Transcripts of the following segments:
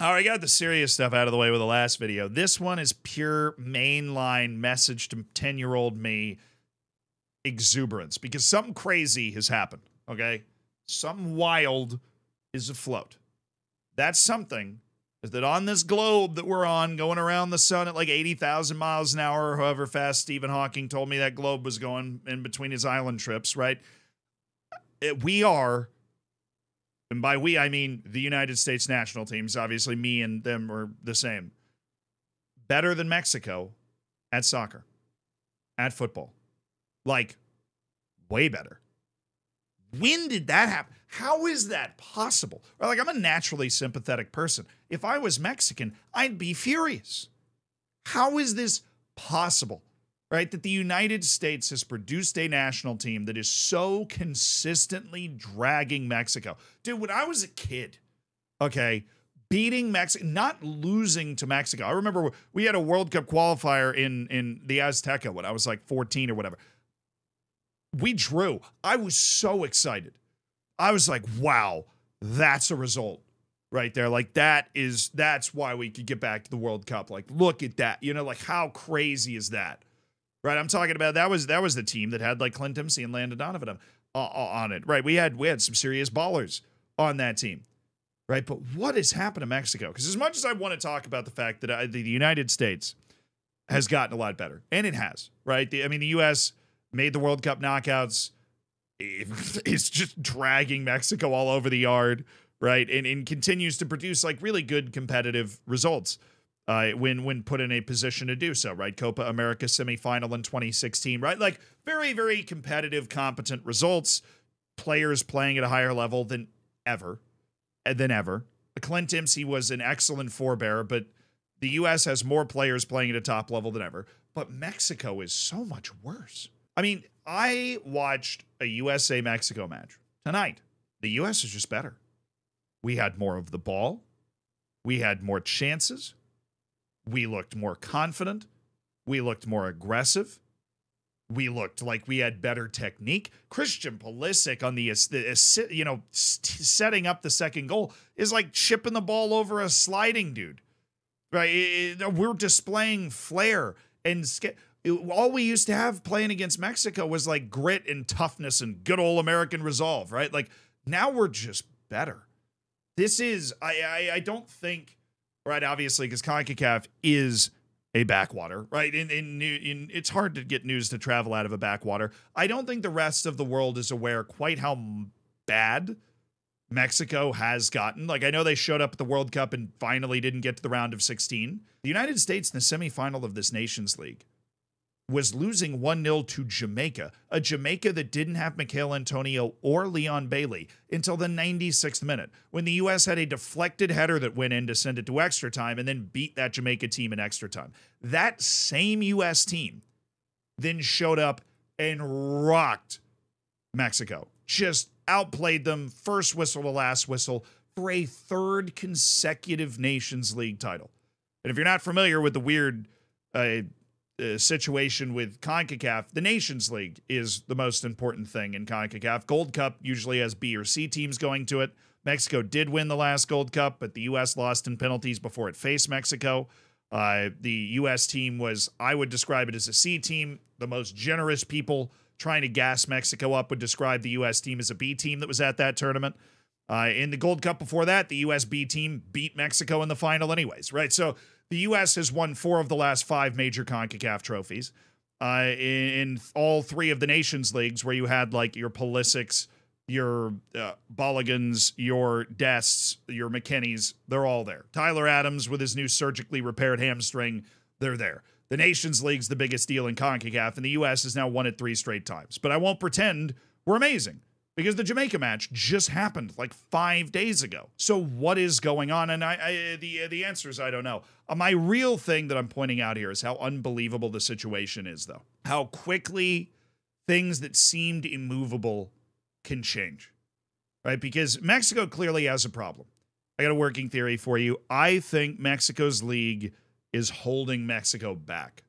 All right, I got the serious stuff out of the way with the last video. This one is pure mainline message to 10-year-old me exuberance because something crazy has happened, okay? Something wild is afloat. That something is that on this globe that we're on, going around the sun at like 80,000 miles an hour, or however fast Stephen Hawking told me that globe was going in between his island trips, right? We are, and by we, I mean the United States national teams. Obviously, me and them are the same. Better than Mexico at soccer, at football. Like, way better. When did that happen? How is that possible? Well, like, I'm a naturally sympathetic person. If I was Mexican, I'd be furious. How is this possible? Right? That the United States has produced a national team that is so consistently dragging Mexico. Dude, when I was a kid, okay, beating Mexico, not losing to Mexico. I remember we had a World Cup qualifier in the Azteca when I was like 14 or whatever. We drew. I was so excited. I was like, wow, that's a result right there. Like, that's why we could get back to the World Cup. Like, look at that. You know, like, how crazy is that? Right? I'm talking about that was the team that had like Clint Dempsey and Landon Donovan on it. Right? We had some serious ballers on that team. Right? But what has happened to Mexico? Because as much as I want to talk about the fact that the United States has gotten a lot better, and it has, right? The U.S. made the World Cup knockouts. It's just dragging Mexico all over the yard, right? And continues to produce like really good competitive results when put in a position to do so, right? Copa America semifinal in 2016, right? Like very, very competitive, competent results. Players playing at a higher level than ever. Clint Dempsey was an excellent forebearer, but the U.S. has more players playing at a top level than ever. But Mexico is so much worse. I mean, I watched a USA-Mexico match tonight. The U.S. is just better. We had more of the ball. We had more chances. We looked more confident. We looked more aggressive. We looked like we had better technique. Christian Pulisic on the setting up the second goal is like chipping the ball over a sliding dude. Right? We're displaying flair and all we used to have playing against Mexico was like grit and toughness and good old American resolve, right? Like now we're just better. This is, I don't think, right, obviously, because CONCACAF is a backwater, right? And it's hard to get news to travel out of a backwater. I don't think the rest of the world is aware quite how bad Mexico has gotten. Like, I know they showed up at the World Cup and finally didn't get to the round of 16. The United States in the semifinal of this Nations League was losing 1-0 to Jamaica, a Jamaica that didn't have Michail Antonio or Leon Bailey until the 96th minute, when the U.S. had a deflected header that went in to send it to extra time and then beat that Jamaica team in extra time. That same U.S. team then showed up and rocked Mexico. Just outplayed them, first whistle to last whistle, for a third consecutive Nations League title. And if you're not familiar with the weird situation with CONCACAF, the Nations League is the most important thing in CONCACAF. Gold Cup usually has B or C teams going to it. Mexico did win the last Gold Cup, but the U.S. lost in penalties before it faced Mexico. The U.S. team was, I would describe it as a C team. The most generous people trying to gas Mexico up would describe the U.S. team as a B team that was at that tournament. In the Gold Cup before that, the U.S. B team beat Mexico in the final anyways, right? So the U.S. has won 4 of the last 5 major CONCACAF trophies. In all 3 of the Nations Leagues, where you had like your Pulisics, your Bolligans, your Dests, your McKennies, they're all there. Tyler Adams with his new surgically repaired hamstring, they're there. The Nations League's the biggest deal in CONCACAF, and the U.S. has now won it 3 straight times. But I won't pretend we're amazing, because the Jamaica match just happened like 5 days ago. So what is going on? And the answer is I don't know. My real thing that I'm pointing out here is how unbelievable the situation is, though. How quickly things that seemed immovable can change, right? Because Mexico clearly has a problem. I got a working theory for you. I think Mexico's league is holding Mexico back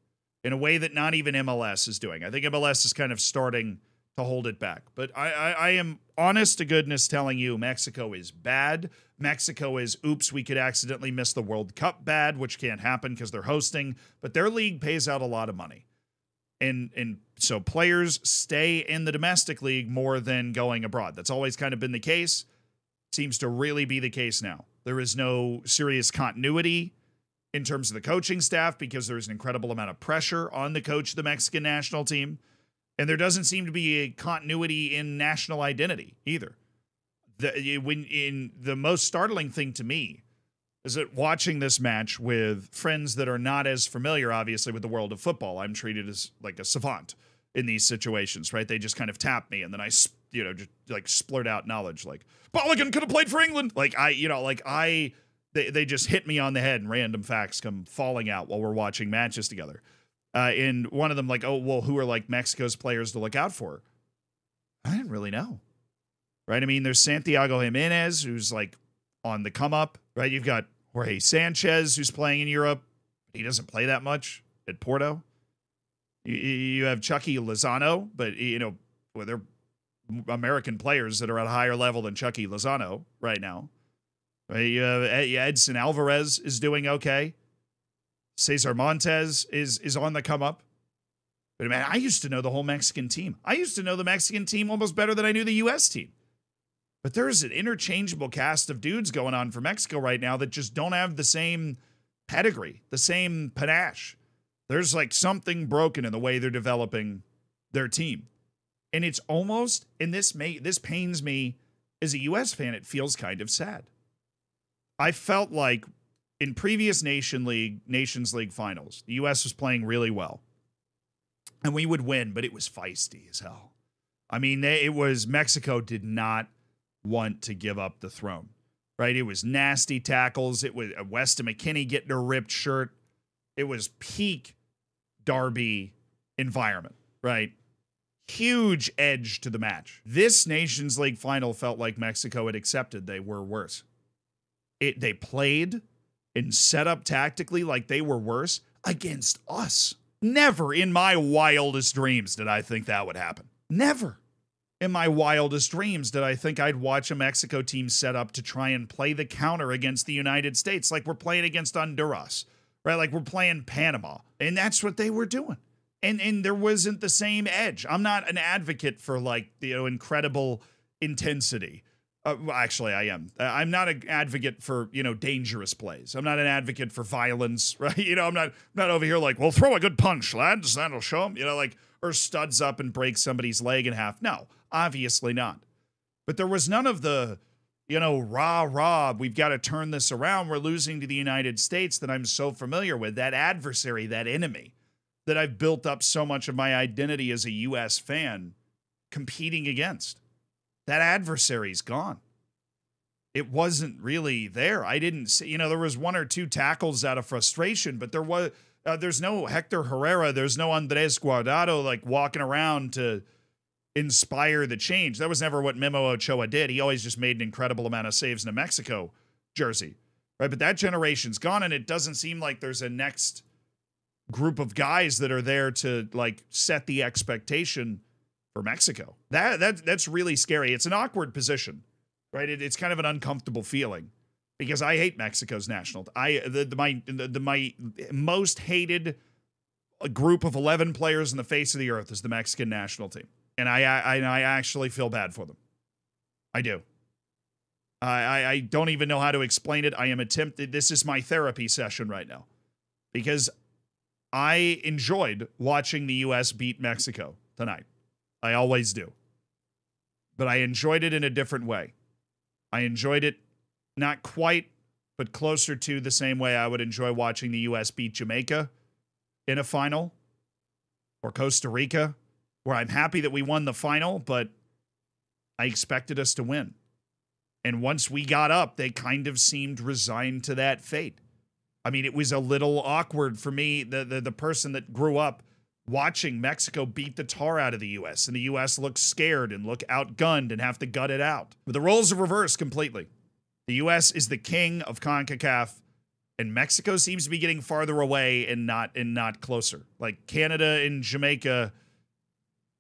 in a way that not even MLS is doing. I think MLS is kind of starting to hold it back. But I am honest to goodness telling you Mexico is bad. Mexico is, oops, we could accidentally miss the World Cup bad, which can't happen because they're hosting. But their league pays out a lot of money. And so players stay in the domestic league more than going abroad. That's always kind of been the case. Seems to really be the case now. There is no serious continuity in terms of the coaching staff because there's an incredible amount of pressure on the coach of the Mexican national team. And there doesn't seem to be a continuity in national identity either. The most startling thing to me is that watching this match with friends that are not as familiar, obviously, with the world of football, I'm treated as like a savant in these situations, right? They just kind of tap me, and then I, just like splurt out knowledge, like Balogun could have played for England. They just hit me on the head, and random facts come falling out while we're watching matches together. And one of them, like, oh, well, who are like Mexico's players to look out for? I didn't really know, right? I mean, there's Santiago Jimenez, who's like on the come up, right? You've got Jorge Sanchez, who's playing in Europe. He doesn't play that much at Porto. You have Chucky Lozano, but, well, they're American players that are at a higher level than Chucky Lozano right now. You have Edson Alvarez is doing okay. Cesar Montes is on the come up. But, man, I used to know the whole Mexican team. I used to know the Mexican team almost better than I knew the U.S. team. But there's an interchangeable cast of dudes going on for Mexico right now that just don't have the same pedigree, the same panache. There's like something broken in the way they're developing their team. And it's almost, and this pains me as a U.S. fan, it feels kind of sad. I felt like in previous Nations League finals, the U.S. was playing really well. And we would win, but it was feisty as hell. I mean, Mexico did not want to give up the throne, right? It was nasty tackles. It was Weston McKennie getting a ripped shirt. It was peak Derby environment, right? Huge edge to the match. This Nations League final felt like Mexico had accepted they were worse. They played and set up tactically like they were worse against us. Never in my wildest dreams did I think that would happen. Never in my wildest dreams did I think I'd watch a Mexico team set up to try and play the counter against the United States like we're playing against Honduras, right? Like we're playing Panama. And that's what they were doing. And there wasn't the same edge. I'm not an advocate for like, incredible intensity. Well, actually, I am. I'm not an advocate for, dangerous plays. I'm not an advocate for violence, right? I'm not over here like, well, throw a good punch, lads. That'll show them, or studs up and breaks somebody's leg in half. No, obviously not. But there was none of the, rah, we've got to turn this around. We're losing to the United States that I'm so familiar with, that adversary, that enemy that I've built up so much of my identity as a U.S. fan competing against. That adversary's gone. It wasn't really there. I didn't see, there was one or two tackles out of frustration, but there's no Hector Herrera. There's no Andres Guardado like walking around to inspire the change. That was never what Memo Ochoa did. He always just made an incredible amount of saves in a Mexico jersey, right? But that generation's gone, and it doesn't seem like there's a next group of guys that are there to like set the expectation for Mexico. That's really scary. It's an awkward position, right? It's kind of an uncomfortable feeling because I hate Mexico's national. My most hated group of 11 players in the face of the earth is the Mexican national team, and I actually feel bad for them. I do. I don't even know how to explain it. I am attempted. This is my therapy session right now because I enjoyed watching the U.S. beat Mexico tonight. I always do. But I enjoyed it in a different way. I enjoyed it not quite, but closer to the same way I would enjoy watching the U.S. beat Jamaica in a final or Costa Rica, where I'm happy that we won the final, but I expected us to win. And once we got up, they kind of seemed resigned to that fate. I mean, it was a little awkward for me, the person that grew up watching Mexico beat the tar out of the U.S. and the U.S. look scared and look outgunned and have to gut it out. But the roles are reversed completely. The U.S. is the king of CONCACAF, and Mexico seems to be getting farther away and not closer. Like Canada and Jamaica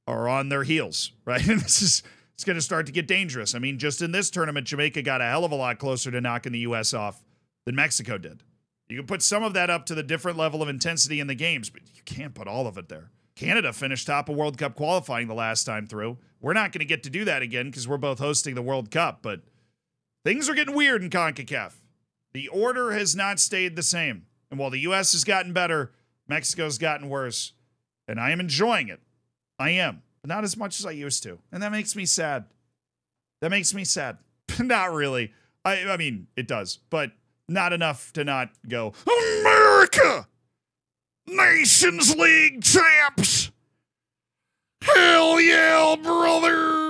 are on their heels, right? And it's going to start to get dangerous. I mean, just in this tournament, Jamaica got a hell of a lot closer to knocking the U.S. off than Mexico did. You can put some of that up to the different level of intensity in the games, but you can't put all of it there. Canada finished top of World Cup qualifying the last time through. We're not going to get to do that again because we're both hosting the World Cup, but things are getting weird in CONCACAF. The order has not stayed the same. And while the U.S. has gotten better, Mexico's gotten worse. And I am enjoying it. I am. But not as much as I used to. And that makes me sad. That makes me sad. Not really. I mean, it does. But not enough to not go, America! Nations League champs! Hell yeah, brother!